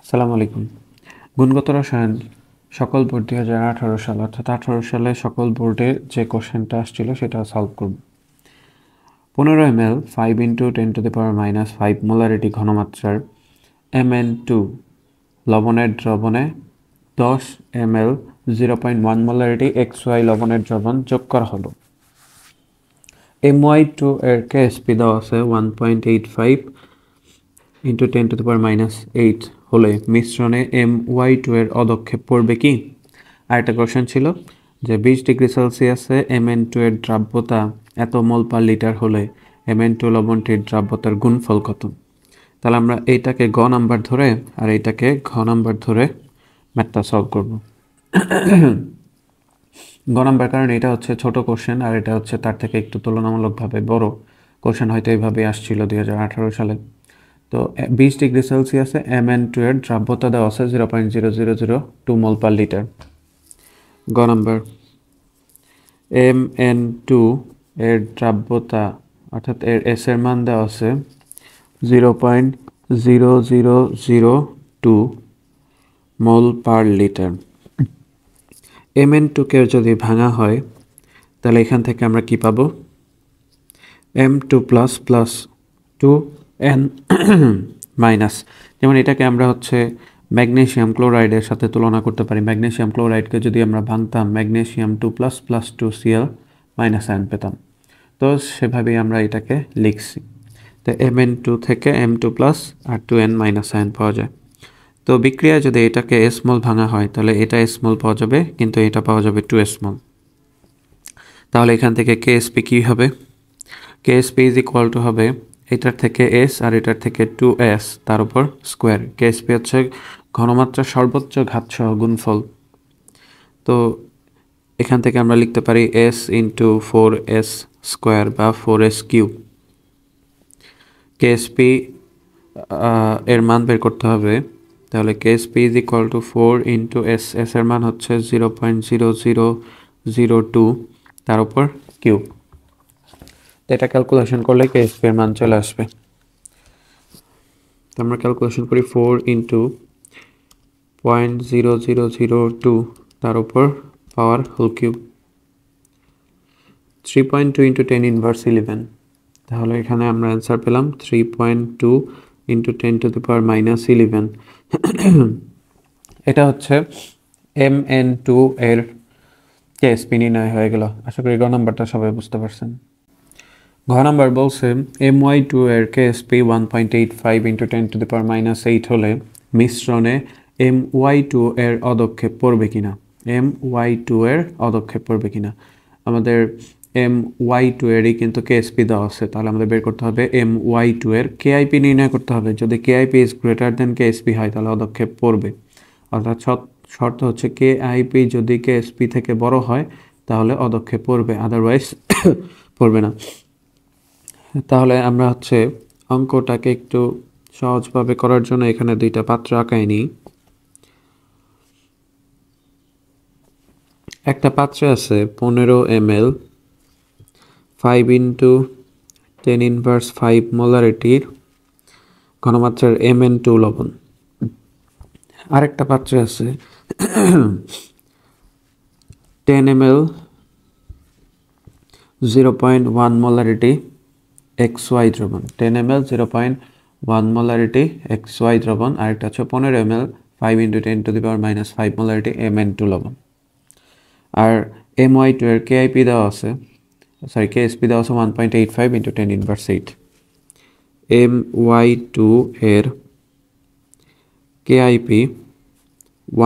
আসসালামু আলাইকুম। গুণগত রসায়ন সকল বোর্ড 2018 সাল অর্থাৎ 18 সালে সকল বোর্ডে যে কোশ্চেনটা আসছিল সেটা সলভ করব। 15 ml 5 × 10⁻⁻5 মোলারিটি ঘনমাত্রার Mn2 লবণের দ্রবণে 10 ml 0.1 মোলারিটি XY লবণের দ্রবণ যোগ করা হলো। My2 এর কেএসপি দেওয়া আছে 1.85 × 10⁻⁸ হলে মিশ্রণে My2 এর অদক্ষেপ পড়বে কি? আরেকটা কোশ্চেন ছিল যে 20 ডিগ্রি সেলসিয়াসে Mn2 এর দ্রাব্যতা এত মোল পার লিটার হলে Mn2 লবণটির দ্রাব্যতার গুণফল কত? তাহলে আমরা এইটাকে গ নাম্বার ধরে আর এইটাকে ঘ নাম্বার ধরে ম্যাথটা সলভ করব। গ নাম্বার কারণ এটা হচ্ছে ছোট কোশ্চেন আর এটা হচ্ছে তার থেকে একটু তুলনামূলকভাবে বড় কোশ্চেন, হয়তো এইভাবেই আসছিল 2018 সালে। তো 20 ডিগ্রি সেলসিয়াসে Mn2 এর দ্রাব্যতা দেওয়া আছে 0.0002 মোল পার লিটার। গ নাম্বার Mn2 এর দ্রাব্যতা অর্থাৎ এর এস এর মান দেওয়া আছে 0.0002 মোল পার লিটার। Mn2 কে যদি ভাঙা হয় তাহলে এখান থেকে আমরা কি পাবো? M2 plus plus 2N minus, যেমন এটাকে আমরা হচ্ছে ম্যাগনেসিয়াম ক্লোরাইডের সাথে তুলনা করতে পারি। ম্যাগনেসিয়াম ক্লোরাইডকে যদি আমরা ভাঙতাম magnesium 2 plus plus 2Cl minus ion পেতাম। তো সেভাবেই আমরা এটাকে লিখছি। তো Mn2 থেকে M2 প্লাস আর 2N মাইনাস আয়ন পাওয়া যায়। তো বিক্রিয়া যদি এটাকে S মোল ভাঙা হয় তাহলে এটা S মোল পাওয়া যাবে, কিন্তু এটা পাওয়া যাবে 2S মোল। তাহলে এখান থেকে KSP কি হবে? KSP ইজ ইকুয়াল টু হবে এটার থেকে S আর এটার থেকে 2S তার উপর স্কোয়ার। KSP হচ্ছে ঘনমাত্রার সর্বোচ্চ ঘাতসহ গুণফল। তো এখান থেকে আমরা লিখতে পারি S × 4S স্কোয়ার বা 4S কিউব। KSP এর মান বের করতে হবে, তাহলে KSP is equal to 4 × S। S এর মান হচ্ছে 0.0002 তার উপর কিউব। এটা ক্যালকুলেশন করলে KSP এর মান চলে আসবে। তো আমরা ক্যালকুলেশন করি 4 × 0.0002 তার উপর পাওয়ার হোল কিউব 3.2 × 10⁻11। তাহলে এখানে আমরা অ্যান্সার পেলাম 3.2 × 10⁻11। এটা হচ্ছে Mn2 এর কেএসপি নির্ণয় হয়ে গেল। আশা করি গ নাম্বারটা সবাই বুঝতে পারছেন। ঘ নাম্বার বলছে My2 এর কেএসপি 1.85 × 10⁻⁸ হলে মিশ্রণে My2 এর অদক্ষেপ পড়বে কিনা। My2 এর অদক্ষেপ পড়বে কিনা, আমাদের My2 এরই কিন্তু কেএসপি দেওয়া আছে, তাহলে আমাদের বের করতে হবে My2 এর কেআইপি নির্ণয় করতে হবে। যদি KIP is greater than KSP হয় তাহলে অদক্ষেপ পড়বে, অর্থাৎ শর্ত হচ্ছে কেআইপি যদি কেএসপি থেকে বড় হয় তাহলে অদক্ষেপ পড়বে, আদারওয়াইজ পড়বে না। তাহলে আমরা হচ্ছে অঙ্কটাকে একটু সহজভাবে করার জন্য এখানে দুইটা পাত্র আঁকাই নিই। একটা পাত্রে আছে 15 ml 5 × 10⁻5 মোলারিটির ঘনমাত্রার Mn2 লবণ। আরেকটা পাত্রে আছে 10 ml 0.1 মোলারিটি XY দ্রবণ। 10 ml 0.1 মোলারিটি XY দ্রবণ। আরেকটা হচ্ছে 15 ml 5 × 10⁻⁻5 মোলারিটি Mn2 লবণ। আর My2 এর কেআইপি দেওয়া আছে, কেএসপি দেওয়া আছে 1.85 × 10⁻8। My2 এর কেআইপি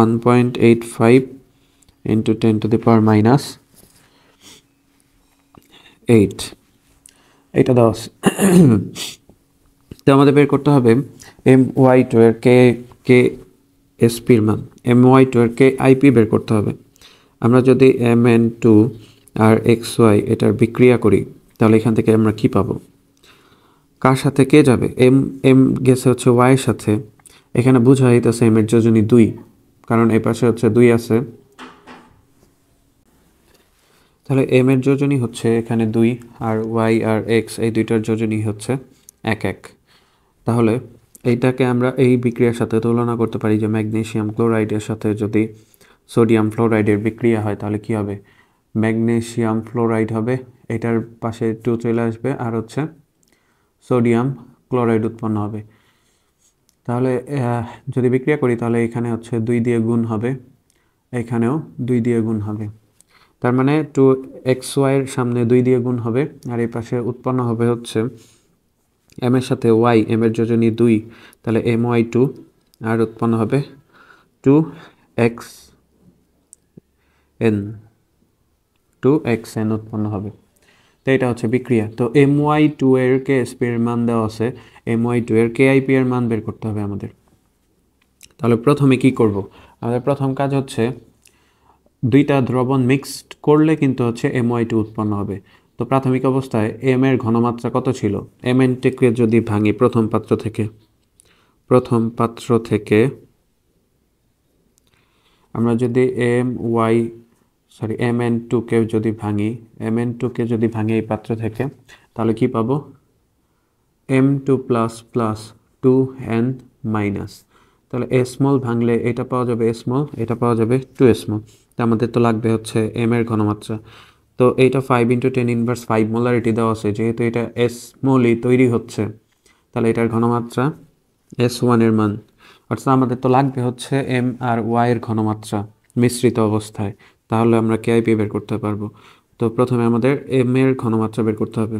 1.85 × 10⁻8 এটা দেওয়া আছে। তো আমাদের বের করতে হবে My2 এর কেএসপির মান, My2 এর কেআইপি বের করতে হবে। আমরা যদি Mn2 আর XY এটার বিক্রিয়া করি তাহলে এখান থেকে আমরা কি পাবো? কার সাথে কে যাবে? M গেছে হচ্ছে Y এর সাথে, এখানে বোঝা যাইতেছে M এর যোজনী 2, কারণ এই পাশে হচ্ছে 2 আছে। তাহলে M এর যোজনী হচ্ছে এখানে 2 আর Y আর X এই দুইটার যোজনী হচ্ছে 1 1। তাহলে এইটাকে আমরা এই বিক্রিয়ার সাথে তুলনা করতে পারি যে ম্যাগনেসিয়াম ক্লোরাইডের সাথে যদি সোডিয়াম ফ্লোরাইডের বিক্রিয়া হয় তাহলে কি হবে, ম্যাগনেসিয়াম ফ্লোরাইড হবে, এটার পাশে 2 চলে আসবে আর হচ্ছে সোডিয়াম ক্লোরাইড উৎপন্ন হবে। তাহলে যদি বিক্রিয়া করি তাহলে এখানে হচ্ছে 2 দিয়ে গুণ হবে, এখানেও 2 দিয়ে গুণ হবে, তার মানে 2xy এর সামনে 2 দিয়ে গুণ হবে আর এই পাশে উৎপন্ন হবে হচ্ছে এম এর সাথে ওয়াই, এম এর যোজনী 2, তাহলে my2 আর উৎপন্ন হবে 2xn, 2xn উৎপন্ন হবে। তো এটা হচ্ছে বিক্রিয়া। তো my2 এর KSP এর মান দেওয়া আছে, my2 এর KIP এর মান বের করতে হবে আমাদের। তাহলে প্রথমে কি করব, আমাদের প্রথম কাজ হচ্ছে দুইটা দ্রবণ মিক্সড করলে কিন্তু হচ্ছে my2 উৎপন্ন হবে। তো প্রাথমিক অবস্থায় m এর ঘনমাত্রা কত ছিল, mn-কে যদি ভাঙি প্রথম পাত্র থেকে আমরা যদি mn2-কে যদি ভাঙি, mn2-কে যদি ভাঙি এই পাত্র থেকে তাহলে কি পাবো, m2 plus plus 2n minus, তাহলে a স্মল ভাঙলে এটা পাওয়া যাবে a স্মল, এটা পাওয়া যাবে 2 স্মল। তো আমাদের তো লাগবে হচ্ছে m এর ঘনমাত্রা, তো এইটা 5 × 10⁻⁵ মোলারিটি দেওয়া আছে, যেহেতু এটা s স্মলই তৈরি হচ্ছে তাহলে এটার ঘনমাত্রা s1 এর মান, অর্থাৎ আমাদের তো লাগবে হচ্ছে m আর y এর ঘনমাত্রা মিশ্রিত অবস্থায়, তাহলে আমরা KIP বের করতে পারবো। তো প্রথমে আমাদের m এর ঘনমাত্রা বের করতে হবে,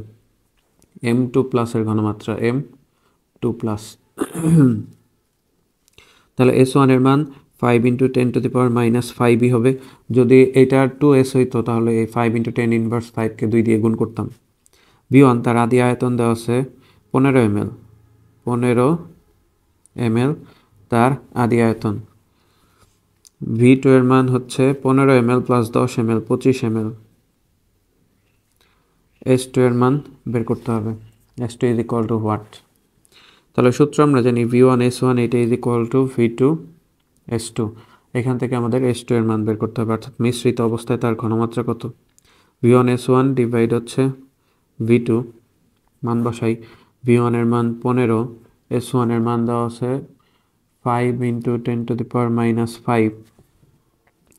m2 প্লাস এর ঘনমাত্রা m2 প্লাস, তাহলে s1 এর মান 5 × 10⁻⁵ হবে, যদি এটা 2s হইতো তাহলে এই 5 × 10⁻⁵কে 2 দিয়ে গুণ করতাম। v1 তার আদি আয়তন দেওয়া আছে 15 ml, 15 ml তার আদি আয়তন। v2 এর মান হচ্ছে 15 ml plus 10 ml 25 ml, s2 এর মান বের করতে হবে, s2 is equal to what, তাহলে সূত্র আমরা জানি v1 s1 এটা is equal to v2 s2, এখান থেকে আমাদের s2 এর মান বের করতে হবে, অর্থাৎ মিশ্রিত অবস্থায় তার ঘনমাত্রা কত, v1 s1 ডিভাইড হচ্ছে v2, মান বসাই, v1 এর মান 15, s1 এর মান দেওয়া আছে 5 × 10⁻⁵,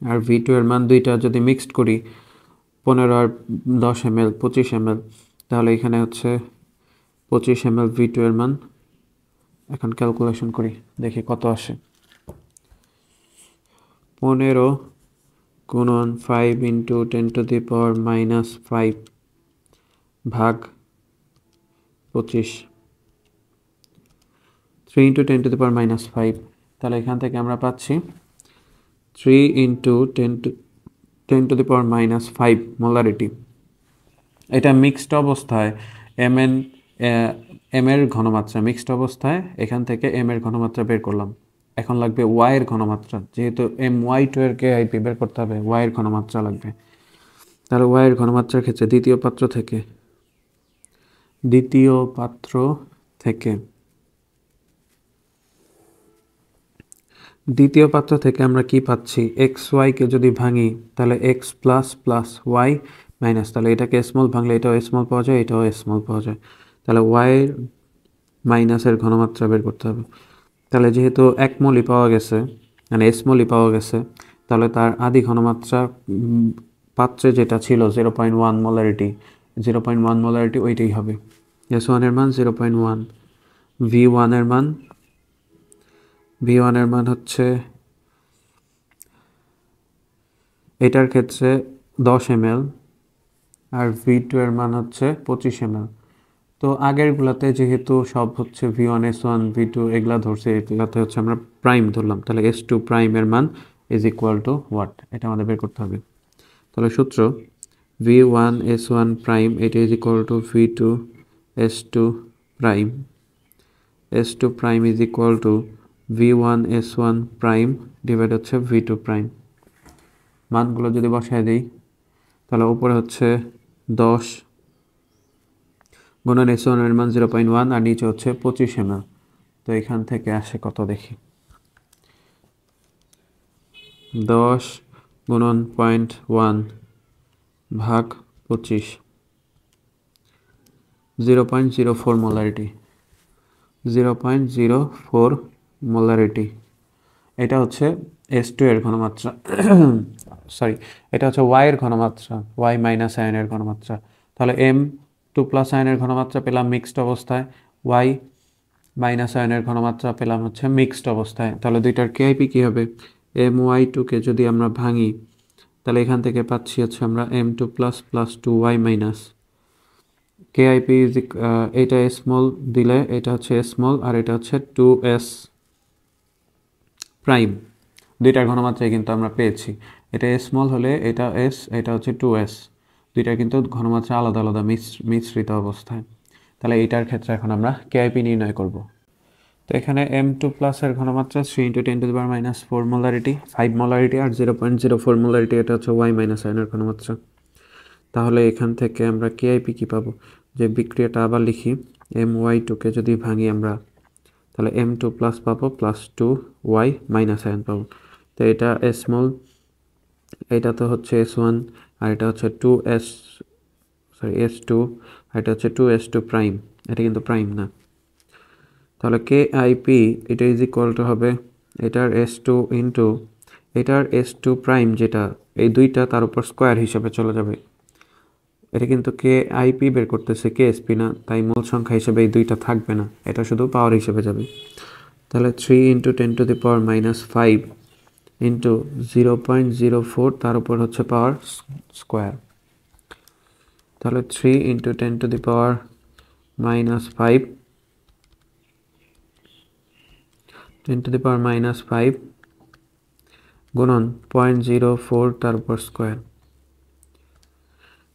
আর v2 এর মান দুইটা যদি মিক্সড করি 15 আর 10 ml 25 ml, তাহলে এখানে হচ্ছে 25 ml v2 এর মান। এখন ক্যালকুলেশন করি দেখি কত আসে, 15 গুণন 5 × 10⁻⁵ ভাগ 25, 3 × 10⁻⁵, তাহলে এখান থেকে আমরা পাচ্ছি 3 × 10⁻⁵ মোলারিটি। এটা মিক্সড অবস্থায় m এর ঘনমাত্রা, মিক্সড অবস্থায় এখান থেকে m এর ঘনমাত্রা বের করলাম, এখন লাগবে y এর ঘনমাত্রা, যেহেতু my2 এর KIP বের করতে হবে, y এর ঘনমাত্রা লাগবে। তাহলে y এর ঘনমাত্রার ক্ষেত্রে দ্বিতীয় পাত্র থেকে আমরা কি পাচ্ছি, xy-কে যদি ভাঙি তাহলে x plus plus y minus, তাহলে এটাকে স্মল ভাঙলে এটাও স্মল পাওয়া যায়, এটাও স্মল পাওয়া যায়, তাহলে y মাইনাসের ঘনমাত্রা বের করতে হবে। তাহলে যেহেতু 1 মোলই পাওয়া গেছে, মানে স্মলই পাওয়া গেছে, তাহলে তার আদি ঘনমাত্রা পাত্রে যেটা ছিল 0.1 মোলারিটি ওইটাই হবে, s1 এর মান 0.1, v1 এর মান হচ্ছে এটার ক্ষেত্রে 10 ml আর v2 এর মান হচ্ছে 25 ml। তো আগেরগুলোতে যেহেতু সব হচ্ছে v1 s1 v2 এগুলা ধরছে, এগুলাতে হচ্ছে আমরা প্রাইম ধরলাম, তাহলে s2 প্রাইম এর মান ইজ ইকুয়াল টু হোয়াট, এটা আমাদের বের করতে হবে। তাহলে সূত্র v1 s1 প্রাইম এটা is equal to v2 s2 prime, s2 prime is equal to v1 s1 prime divide হচ্ছে v2 প্রাইম। মানগুলো যদি বসায় দিই তাহলে উপরে হচ্ছে 10 গুণন s1 এর মান 0.1 আর নিচে হচ্ছে 25 ml, তো এখান থেকে আসে কত দেখি, 10 গুণন 0.1 ভাগ 25, 0.04 মোলারিটি, 0.04 মোলারিটি। এটা হচ্ছে S2 এর ঘনমাত্রা, সরি, এটা হচ্ছে Y এর ঘনমাত্রা, Y মাইনাস আয়নের ঘনমাত্রা। তাহলে M2 প্লাস আয়নের ঘনমাত্রা পেলাম মিক্সড অবস্থায়, Y মাইনাস আয়নের ঘনমাত্রা পেলাম হচ্ছে মিক্সড অবস্থায়। তাহলে দুইটার কেআইপি কী হবে? My2কে যদি আমরা ভাঙি তাহলে এখান থেকে পাচ্ছি হচ্ছে আমরা M2 plus plus 2Y minus KIP is, এটা স্মল দিলে এটা হচ্ছে স্মল আর এটা হচ্ছে 2S প্রাইম। দুইটার ঘনমাত্রায় কিন্তু আমরা পেয়েছি, এটা স্মল হলে এটা S, এটা হচ্ছে 2S, দুইটা কিন্তু ঘনমাত্রা আলাদা আলাদা মিশ্রিত অবস্থায়। তাহলে এইটার ক্ষেত্রে এখন আমরা কেআইপি নির্ণয় করব। তো এখানে M2 প্লাসের ঘনমাত্রা 3 × 10⁻⁴ মোলারিটি, 5 মোলারিটি আর 0.04 মোলারিটি, এটা হচ্ছে Y মাইনাস আয়নের ঘনমাত্রা। তাহলে এখান থেকে আমরা কেআইপি কী পাবো? যে বিক্রিয়াটা আবার লিখি, My2কে যদি ভাঙি আমরা তাহলে M2 প্লাস পাবো প্লাস 2Y মাইনাস আয়ন পাবো। তো এটা স্মল, এটা তো হচ্ছে S1 আর এটা হচ্ছে 2S, সরি S2, আর এটা হচ্ছে 2S2 প্রাইম, এটা কিন্তু প্রাইম না। তাহলে কেআইপি এটা ইজ ইকুয়াল টু হবে এটার S2 ইন্টু এটার S2 প্রাইম, যেটা এই দুইটা তার উপর স্কোয়ার হিসাবে চলে যাবে। এটা কিন্তু কেআইপি বের করতেছে, কেএসপি না, তাই মূল সংখ্যা হিসেবে এই দুইটা থাকবে না, এটা শুধু পাওয়ার হিসেবে যাবে। তাহলে 3 × 10⁻⁵ ইন্টু 0.04 তার উপর হচ্ছে পাওয়ার স্কোয়ার। তাহলে 3 × 10⁻⁵ গুণন 0.04 তার উপর স্কোয়ার,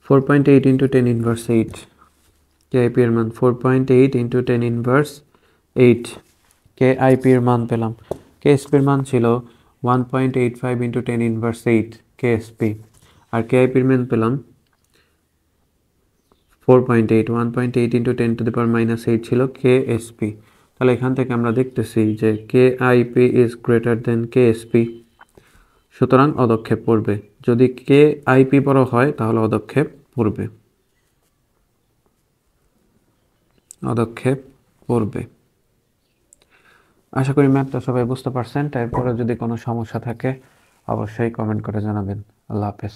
4.8 × 10⁻⁸। কেআইপি এর মান 4.8 × 10⁻⁸। কেআইপি এর মান পেলাম। কেএসপি এর মান ছিল 1.85 × 10⁻⁸ কেএসপি, আর কেআইপি এর মান পেলাম 4.8, 1.8 × 10⁻⁸ ছিল কেএসপি। তাহলে এখান থেকে আমরা দেখতেছি যে KIP is greater than KSP, সুতরাং অদক্ষেপ পড়বে। যদি কেআইপি বড় হয় তাহলে অদক্ষেপ পড়বে, অদক্ষেপ পড়বে। আশা করি ম্যাথটা সবাই বুঝতে পারছেন। এরপরে যদি কোনো সমস্যা থাকে অবশ্যই কমেন্ট করে জানাবেন। আল্লাহ হাফেজ।